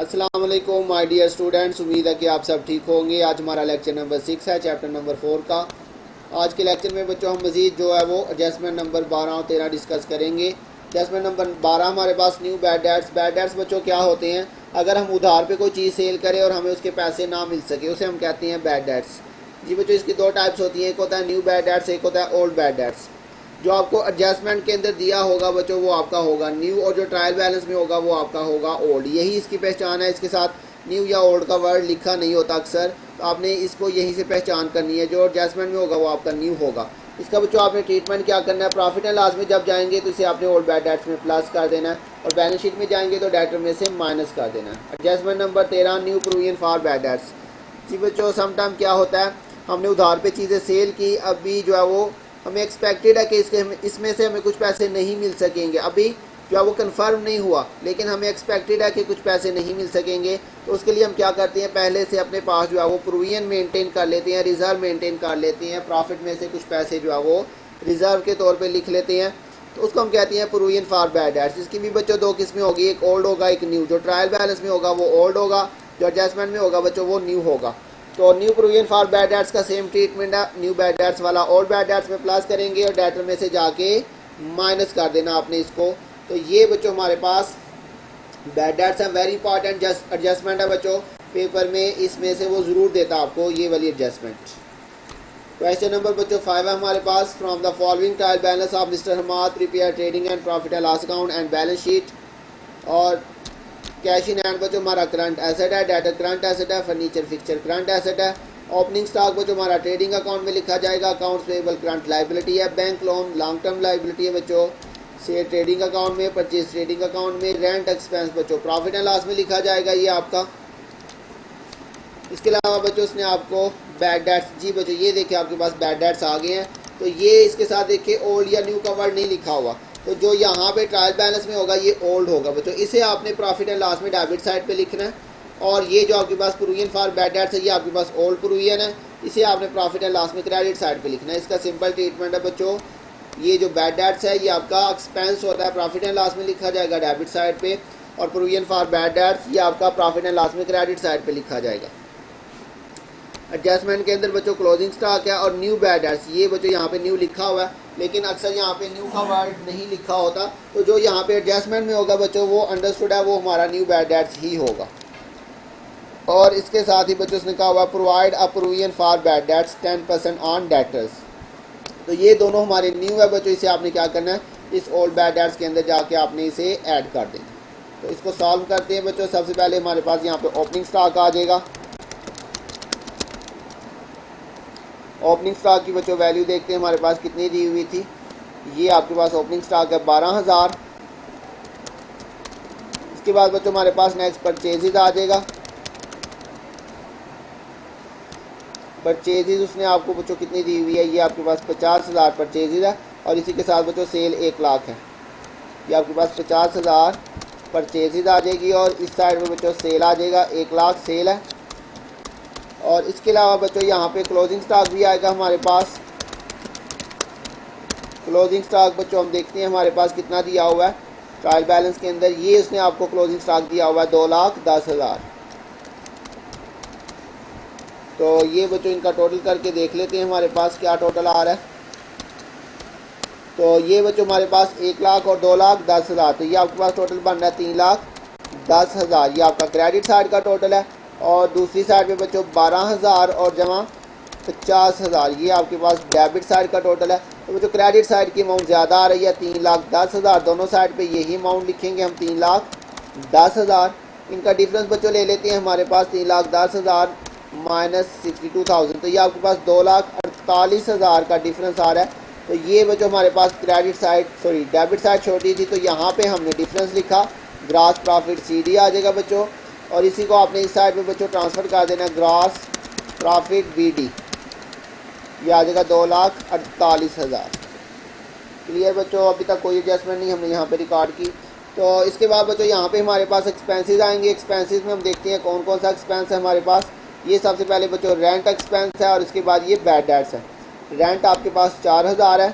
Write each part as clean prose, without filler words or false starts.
अस्सलाम वालेकुम my dear students, उम्मीद है कि आप सब ठीक होंगे। आज हमारा लेक्चर नंबर 6 है, चैप्टर नंबर 4 का। आज के लेक्चर में बच्चों हम मज़ीद जो है वो एडजस्टमेंट नंबर 12 और 13 डिस्कस करेंगे। एडजस्टमेंट नंबर 12 हमारे पास new bad debts. Bad debts बच्चों क्या होते हैं? अगर हम उधार पे कोई चीज़ सेल करें और हमें उसके पैसे ना मिल सके, उसे हम कहते हैं बैड डेट्स। जी बच्चों, इसकी दो टाइप्स होती हैं, एक होता है न्यू बैड डेट्स, एक होता है ओल्ड बैड डेट्स। जो आपको एडजस्टमेंट के अंदर दिया होगा बच्चों वो आपका होगा न्यू, और जो ट्रायल बैलेंस में होगा वो आपका होगा ओल्ड। यही इसकी पहचान है। इसके साथ न्यू या ओल्ड का वर्ड लिखा नहीं होता अक्सर, तो आपने इसको यहीं से पहचान करनी है। जो एडजस्टमेंट में होगा वो आपका न्यू होगा। इसका बच्चों आपने ट्रीटमेंट क्या करना है? प्रॉफिट एंड लॉस में जब जाएंगे तो इसे आपने ओल्ड बैड डेट्स में प्लस कर देना है, और बैलेंस शीट में जाएंगे तो डेटर में से माइनस कर देना है। Adjustment number 13, new provision for bad debts. जी बच्चों, समटाइम क्या होता है, हमने उधार पे चीज़ें सेल की, अभी जो है वो हमें एक्सपेक्टेड है कि इसमें से हमें कुछ पैसे नहीं मिल सकेंगे। अभी जो है वो कंफर्म नहीं हुआ, लेकिन हमें एक्सपेक्टेड है कि कुछ पैसे नहीं मिल सकेंगे। तो उसके लिए हम क्या करते हैं, पहले से अपने पास जो है वो प्रोविजन मेंटेन कर लेते हैं, रिज़र्व मेंटेन कर लेते हैं। प्रॉफिट में से कुछ पैसे जो है वो रिज़र्व के तौर पे लिख लेते हैं। तो उसको हम कहते हैं प्रोविजन फॉर बैड डेट्स। इसकी भी बच्चों दो किस्में होगी, एक ओल्ड होगा, एक न्यू। जो ट्रायल बैलेंस में होगा वो ओल्ड होगा, जो एडजस्टमेंट में होगा बच्चों वो न्यू होगा। तो new provision for bad dates का सेम ट्रीटमेंट है। न्यू बैड डेट्स वाला ओल्ड बैड डेट्स में प्लस करेंगे और डेटर में से जाके माइनस कर देना आपने इसको। तो ये बच्चों हमारे पास बैड डेट्स है। वेरी इंपॉर्टेंट एडजस्टमेंट है बच्चों, पेपर में इसमें से वो ज़रूर देता आपको ये वाली एडजस्टमेंट। क्वेश्चन नंबर बच्चों 5 है हमारे पास। From the following trial balance of Mr Hamad prepare trading and profit and loss account and balance sheet. और कैश इन हैंड बच्चों हमारा करंट एसेट है, डेटर करंट एसेट है, फर्नीचर फिक्चर करंट एसेट है। ओपनिंग स्टॉक बच्चों हमारा trading account में लिखा जाएगा, अकाउंट्स पेएबल करंट लाइबिलिटी है, bank loan long term liability है बच्चों से ट्रेडिंग अकाउंट में, परचेज ट्रेडिंग अकाउंट में। रेंट एक्सपेंस बच्चों प्रॉफिट एंड लॉस में लिखा जाएगा ये आपका। इसके अलावा बच्चों उसने आपको बैड डेट्स, जी बच्चों ये देखिए आपके पास बैड डेट्स आ गए हैं। तो ये इसके साथ देखिए ओल्ड या न्यू का वर्ड नहीं लिखा हुआ, तो जो यहाँ पे ट्रायल बैलेंस में होगा ये ओल्ड होगा बच्चों। इसे आपने प्रॉफिट एंड लॉस में डेबिट साइड पे लिखना है। और ये जो आपके पास प्रोविजन फॉर बैड डेट्स है ये आपके पास ओल्ड प्रोविजन है, इसे आपने प्रॉफिट एंड लॉस में क्रेडिट साइड पे लिखना है। इसका सिंपल ट्रीटमेंट है बच्चों, ये जो बैड डेट्स है ये आपका एक्सपेंस होता है, प्रॉफिट एंड लॉस में लिखा जाएगा डेबिट साइड पे, और प्रोविजन फॉर बैड डेट्स ये आपका प्रॉफिट एंड लॉस में क्रेडिट साइड पे लिखा जाएगा। एडजस्टमेंट के अंदर बच्चों क्लोजिंग स्टॉक है और न्यू बैड डेट्स, ये बच्चों यहाँ पे न्यू लिखा हुआ है, लेकिन अक्सर यहाँ पे न्यू का वर्ड नहीं लिखा होता। तो जो यहाँ पे एडजस्टमेंट में होगा बच्चों वो अंडरस्टूड है, वो हमारा न्यू बैड डेट्स ही होगा। और इसके साथ ही बच्चों उसने कहा हुआ provide a provision for bad debts 10% on debtors. तो ये दोनों हमारे न्यू है बच्चों, इसे आपने क्या करना है, इस ओल्ड बैड डेट्स के अंदर जाके आपने इसे ऐड कर देना। तो इसको सॉल्व करते हैं बच्चों। सबसे पहले हमारे पास यहाँ पे ओपनिंग स्टॉक आ जाएगा। ओपनिंग स्टॉक की बच्चों वैल्यू देखते हैं हमारे पास कितनी दी हुई थी। ये आपके पास ओपनिंग स्टॉक है 12,000। इसके बाद बच्चों हमारे पास नेक्स्ट परचेजेज आ जाएगा। परचेजेज उसने आपको बच्चों कितनी दी हुई है, ये आपके पास 50,000 परचेजेज है, और इसी के साथ बच्चों सेल 1 लाख है। ये आपके पास 50,000 परचेजेज आ जाएगी, और इस साइड में बच्चों सेल आ जाएगा, 1 लाख सेल है। और इसके अलावा बच्चों यहाँ पे क्लोजिंग स्टॉक भी आएगा हमारे पास। क्लोजिंग स्टॉक बच्चों हम देखते हैं हमारे पास कितना दिया हुआ है ट्रायल बैलेंस के अंदर। ये उसने आपको क्लोजिंग स्टॉक दिया हुआ है 2,10,000। तो ये बच्चों इनका टोटल करके देख लेते हैं हमारे पास क्या टोटल आ रहा है। तो ये बच्चों हमारे पास 1 लाख और 2,10,000, तो ये आपके पास टोटल बन रहा है 3,10,000। ये आपका क्रेडिट साइड का टोटल है। और दूसरी साइड पे बच्चों 12,000 और जमा 50,000, ये आपके पास डेबिट साइड का टोटल है। तो बच्चों क्रेडिट साइड की अमाउंट ज़्यादा आ रही है 3,10,000। दोनों साइड पे यही अमाउंट लिखेंगे हम 3,10,000। इनका डिफरेंस बच्चों ले लेते हैं हमारे पास 3,10,000 माइनस 62,000, तो ये आपके पास 2,48,000 का डिफरेंस आ रहा है। तो ये बच्चों हमारे पास क्रेडिट साइड डेबिट साइड छोटी थी, तो यहाँ पे हमने डिफरेंस लिखा, ग्रॉस प्रॉफिट CD आ जाएगा बच्चों, और इसी को आपने इस साइड पे बच्चों ट्रांसफ़र कर देना, ग्रॉस प्रॉफिट BD, ये आ जाएगा 2,48,000। क्लियर बच्चों, अभी तक कोई एडजस्टमेंट नहीं हमने यहाँ पे रिकॉर्ड की। तो इसके बाद बच्चों यहाँ पे हमारे पास एक्सपेंसेस आएंगे। एक्सपेंसेस में हम देखते हैं कौन कौन सा एक्सपेंस है हमारे पास। ये सबसे पहले बच्चों रेंट एक्सपेंस है, और इसके बाद ये बैड डेट्स है। रेंट आपके पास 4,000 है,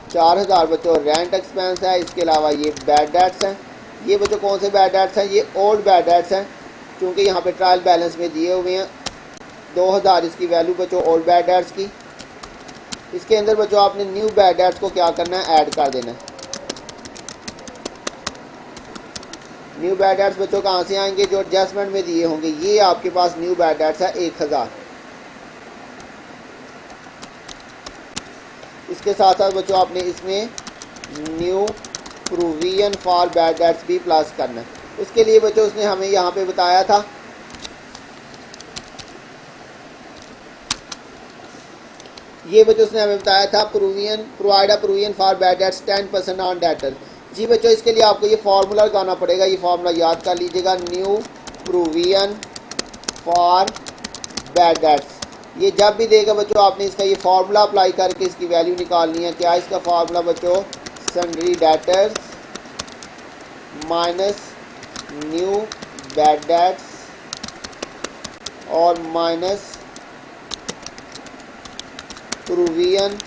4,000 बच्चों रेंट एक्सपेंस है। इसके अलावा ये बैड डेट्स हैं ये बच्चों कौन से बैड डेट्स हैं, ये ओल्ड बैड डेट्स हैं, क्योंकि यहाँ पे ट्रायल बैलेंस में दिए हुए हैं 2000 इसकी वैल्यू बच्चों ओल्ड बैड डेट्स की। इसके अंदर बच्चों आपने न्यू बैड डेट्स को क्या करना है, ऐड कर देना है। न्यू बैड डेट्स बच्चों कहाँ से आएंगे, जो एडजस्टमेंट में दिए होंगे। ये आपके पास न्यू बैड डेट्स है 1000। इसके साथ साथ बच्चों आपने इसमें new provision for bad dates भी प्लस करना है। उसके लिए बच्चों उसने हमें यहाँ पे बताया था, ये बच्चों उसने हमें बताया था provide a provision for bad debts 10% on debtor. जी बच्चों इसके लिए आपको ये फार्मूला लगाना पड़ेगा, ये फार्मूला याद कर लीजिएगा, new provision for bad dates. ये जब भी देगा बच्चों आपने इसका ये फार्मूला अप्लाई करके इसकी वैल्यू निकालनी है। क्या इसका फार्मूला बच्चों, sundry debtors minus new bad debts और minus provision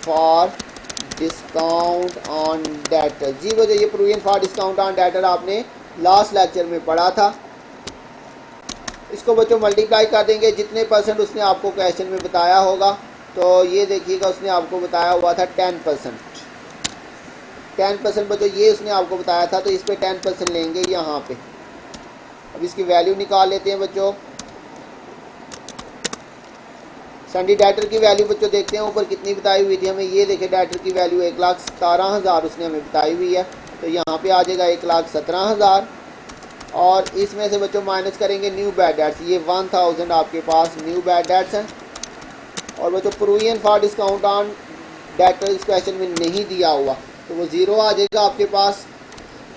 for discount on debtor. जी बच्चों ये provision for discount on debtor आपने लास्ट लेक्चर में पढ़ा था। इसको बच्चों मल्टीप्लाई कर देंगे जितने परसेंट उसने आपको क्वेश्चन में बताया होगा। तो ये देखिएगा उसने आपको बताया हुआ था 10%। 10% बच्चों ये उसने आपको बताया था, तो इस पे 10% लेंगे यहाँ पे। अब इसकी वैल्यू निकाल लेते हैं बच्चों। सन्डी डेटर की वैल्यू बच्चों देखते हैं ऊपर कितनी बताई हुई थी हमें। ये देखें डेटर की वैल्यू 1,17,000 उसने हमें बताई हुई है, तो यहाँ पे आ जाएगा 1,17,000। और इसमें से बच्चों माइनस करेंगे न्यू बैड डेट्स, ये 1000 आपके पास न्यू बैड डेट्स हैं। और बच्चों provision for discount on debtor इस क्वेश्चन में नहीं दिया हुआ, तो वो 0 आ जाएगा आपके पास।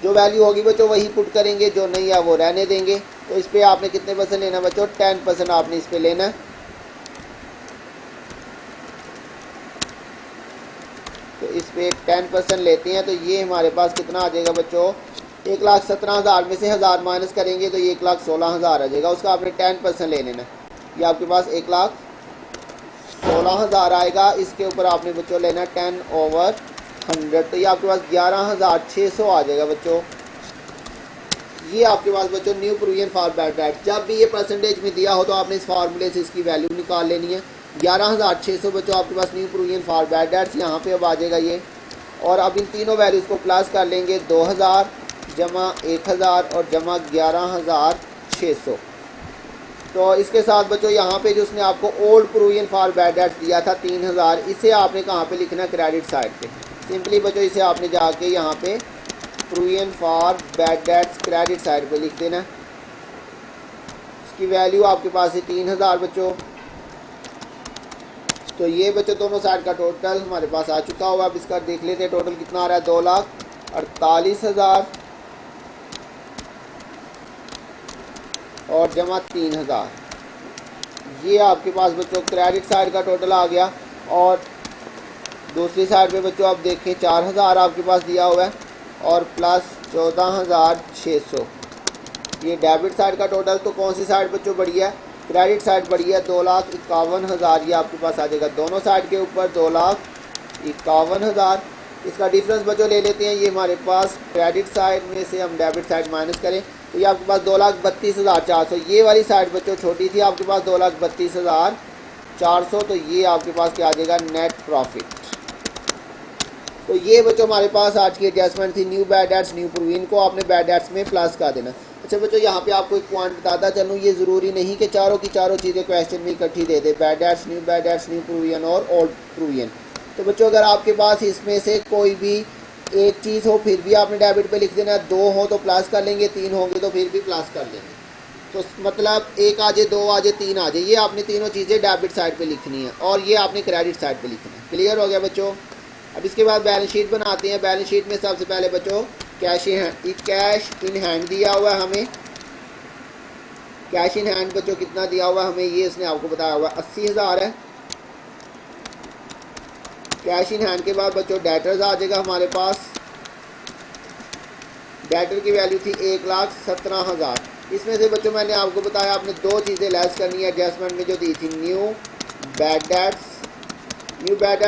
जो वैल्यू होगी बच्चों वही पुट करेंगे, जो नहीं है वो रहने देंगे। तो इस पर आपने कितने परसेंट लेना बच्चों, 10% आपने इस पर लेना है। तो इस पर 10% लेते हैं, तो ये हमारे पास कितना आ जाएगा बच्चों, 1,17,000 में से 1000 माइनस करेंगे तो ये 1,16,000 आ जाएगा। उसका आपने 10% ले लेना। ये आपके पास 1,16,000 आएगा। इसके ऊपर आपने बच्चों लेना 10/100, तो ये आपके पास 11,600 आ जाएगा बच्चों। ये आपके पास बच्चों new provision for bad dates. जब भी ये परसेंटेज में दिया हो तो आपने इस फार्मूले से इसकी वैल्यू निकाल लेनी है। 11,600 बच्चों आपके पास new provision for bad debts यहाँ पे अब आ जाएगा ये। और अब इन तीनों वैल्यूज़ को प्लस कर लेंगे, 2000 जमा 1000 और जमा 11,600। तो इसके साथ बच्चों यहाँ पे जो उसने आपको old provision for bad dates दिया था 3000, इसे आपने कहाँ पे लिखना है, क्रेडिट साइड पे। सिंपली बच्चों इसे आपने जाके यहाँ पे provision for bad dates credit side पे लिख देना। इसकी वैल्यू आपके पास है 3000 बच्चों। तो ये बच्चों दोनों साइड का टोटल हमारे पास आ चुका हुआ। अब इसका देख लेते हैं टोटल कितना आ रहा है, 2,48,000 और जमा 3000। ये आपके पास बच्चों क्रेडिट साइड का टोटल आ गया। और दूसरी साइड पे बच्चों आप देखें 4000 आपके पास दिया हुआ है और प्लस 14,600 ये डेबिट साइड का टोटल। तो कौन सी साइड बच्चों बढ़ी है, क्रेडिट साइड बढ़ी है। 2,51,000 ये आपके पास आ जाएगा दोनों साइड के ऊपर, 2,51,000। इसका डिफरेंस बच्चों ले लेते हैं। ये हमारे पास क्रेडिट साइड में से हम डेबिट साइड माइनस करें तो ये आपके पास 2,32,400। ये वाली साइड बच्चों छोटी थी आपके पास 2,32,400। तो ये आपके पास क्या आ जाएगा, नेट प्रॉफिट। तो ये बच्चों हमारे पास आज की एडजस्टमेंट थी new bad dates new provision को आपने बैड डेट्स में प्लस कर देना। अच्छा बच्चों यहाँ पे आपको एक पॉइंट बताता चलूँ, ये ज़रूरी नहीं कि चारों की चारों चीज़ें क्वेश्चन में इकट्ठी दे दे, बैड डेट्स न्यू प्रोविजन और ओल्ड प्रोविजन। तो बच्चों अगर आपके पास इसमें से कोई भी एक चीज़ हो फिर भी आपने डेबिट पे लिख देना है, 2 हो तो प्लस कर लेंगे, 3 होंगे तो फिर भी प्लस कर लेंगे। तो मतलब 1 आ जाए, 2 आ जाए, 3 आ जाए, ये आपने तीनों चीज़ें डेबिट साइड पे लिखनी है और ये आपने क्रेडिट साइड पे लिखनी है। क्लियर हो गया बच्चों। अब इसके बाद बैलेंस शीट बनाते हैं। बैलेंस शीट में सबसे पहले बच्चों कैश इन हैंड दिया हुआ है हमें। कैश इन हैंड बच्चों कितना दिया हुआ हमें, ये इसने आपको बताया हुआ 80,000 है। कैश इन हैंड के बाद बच्चों डेटर्स आ जाएगा हमारे पास। डेटर की वैल्यू थी 1,17,000। इसमें से बच्चों मैंने आपको बताया आपने 2 चीज़ें लेस करनी है एडजस्टमेंट में जो दी थी, न्यू बैड डेट्स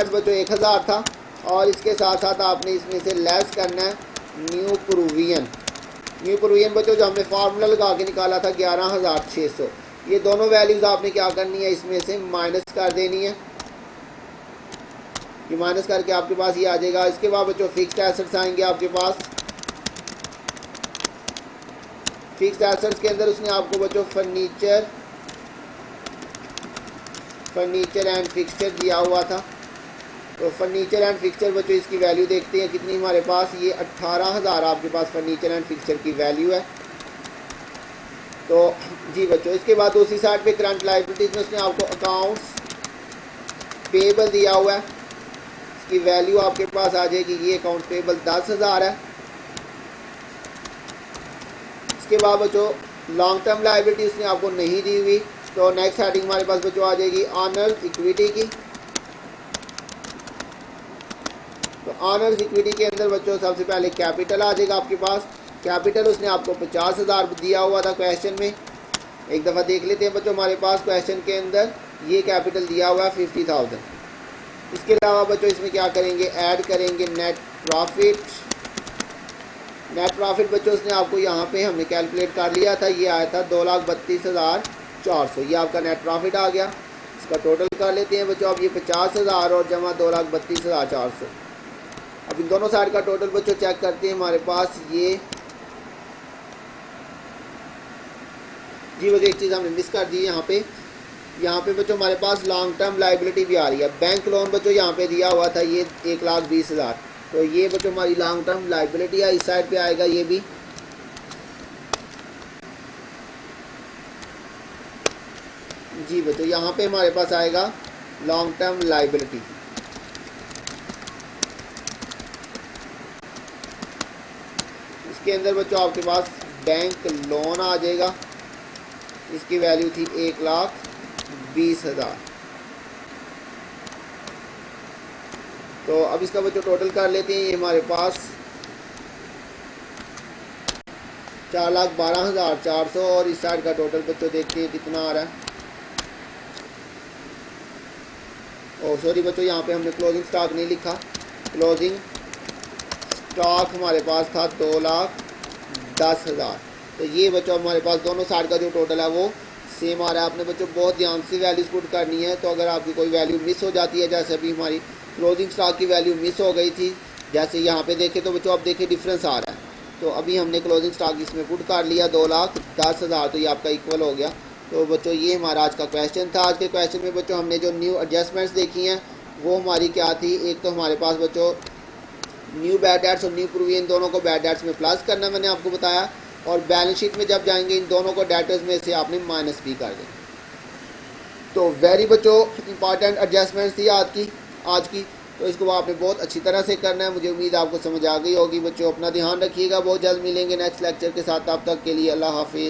बच्चों 1,000 था और इसके साथ साथ आपने इसमें से लेस करना है न्यू प्रोविजन बच्चों जो हमने फार्मूला लगा के निकाला था 11,600, ये दोनों वैल्यूज़ आपने क्या करनी है, इसमें से माइनस कर देनी है। ये माइनस करके आपके पास ये आ जाएगा। इसके बाद बच्चों फिक्स्ड एसेट्स आएंगे आपके पास। फिक्स्ड एसेट्स के अंदर उसने आपको बच्चों फर्नीचर एंड फिक्सचर दिया हुआ था। तो फर्नीचर एंड फिक्सचर बच्चों इसकी वैल्यू देखते हैं कितनी हमारे पास, ये 18,000 आपके पास फर्नीचर एंड फिक्सचर की वैल्यू है। तो जी बच्चों, इसके बाद दूसरी साइड पे करंट लायबिलिटीज़ में उसने आपको अकाउंट्स पेबल दिया हुआ है, इसकी वैल्यू आपके पास आ जाएगी, ये अकाउंट्स पेबल 10,000 है। इसके बाद बच्चों लॉन्ग टर्म लायबिलिटी उसने आपको नहीं दी हुई। तो नेक्स्ट हेडिंग हमारे पास बच्चों आ जाएगी ऑनर्स इक्विटी की। तो ऑनर्स इक्विटी के अंदर बच्चों सबसे पहले कैपिटल आ जाएगा आपके पास। कैपिटल उसने आपको 50,000 दिया हुआ था क्वेश्चन में। एक दफ़ा देख लेते हैं बच्चों, हमारे पास क्वेश्चन के अंदर ये कैपिटल दिया हुआ है 50,000। इसके अलावा बच्चों इसमें क्या करेंगे, ऐड करेंगे नेट प्रॉफिट। नेट प्रॉफिट बच्चों उसने आपको यहाँ पे हमने कैलकुलेट कर लिया था, ये आया था 2,32,400। ये आपका नेट प्रॉफिट आ गया। इसका टोटल कर लेते हैं बच्चों। अब ये 50,000 और जमा 2,32,400। अब इन दोनों साइड का टोटल बच्चों चेक करते हैं हमारे पास। ये जी बच्चों एक चीज़ हमने मिस कर दी यहाँ पे बच्चों हमारे पास लॉन्ग टर्म लाइबिलिटी भी आ रही है। बैंक लोन बच्चों यहाँ पे दिया हुआ था ये 1,20,000। तो ये बच्चों हमारी लॉन्ग टर्म लाइबिलिटी है, इस साइड पे आएगा ये भी। जी बच्चों यहाँ पे हमारे पास आएगा लॉन्ग टर्म लाइबिलिटी। इसके अंदर बच्चों आपके पास बैंक लोन आ जाएगा, इसकी वैल्यू थी 1,20,000। तो अब इसका बच्चों टोटल कर लेते हैं। ये हमारे पास 4,12,400 और इस साइड का टोटल बच्चों देखते हैं कितना आ रहा है। ओ सॉरी बच्चों, यहाँ पे हमने क्लोजिंग स्टॉक नहीं लिखा। क्लोजिंग स्टॉक हमारे पास था 2,10,000। तो ये बच्चों हमारे पास दोनों साइड का जो टोटल है वो सेम आ रहा है। आपने बच्चों बहुत ध्यान से वैल्यूज पुट करनी है। तो अगर आपकी कोई वैल्यू मिस हो जाती है, जैसे अभी हमारी क्लोजिंग स्टॉक की वैल्यू मिस हो गई थी, जैसे यहाँ पे देखें तो बच्चों आप देखें डिफरेंस आ रहा है। तो अभी हमने क्लोजिंग स्टॉक इसमें पुट कर लिया 2,10,000। तो ये आपका इक्वल हो गया। तो बच्चों ये हमारा आज का क्वेश्चन था। आज के क्वेश्चन में बच्चों हमने जो न्यू एडजस्टमेंट्स देखी हैं वो हमारी क्या थी। एक तो हमारे पास बच्चों न्यू बैड डेट्स और न्यू प्रोविजन दोनों को बैड डेट्स में प्लस करना मैंने आपको बताया, और बैलेंस शीट में जब जाएंगे इन दोनों को डेटर्स में से आपने माइनस भी कर देना। तो वेरी बच्चों इंपॉर्टेंट एडजस्टमेंट्स थी आज की। तो इसको आपने बहुत अच्छी तरह से करना है। मुझे उम्मीद आपको समझ आ गई होगी। बच्चों अपना ध्यान रखिएगा। बहुत जल्द मिलेंगे नेक्स्ट लेक्चर के साथ। तब तक के लिए अल्लाह हाफिज़।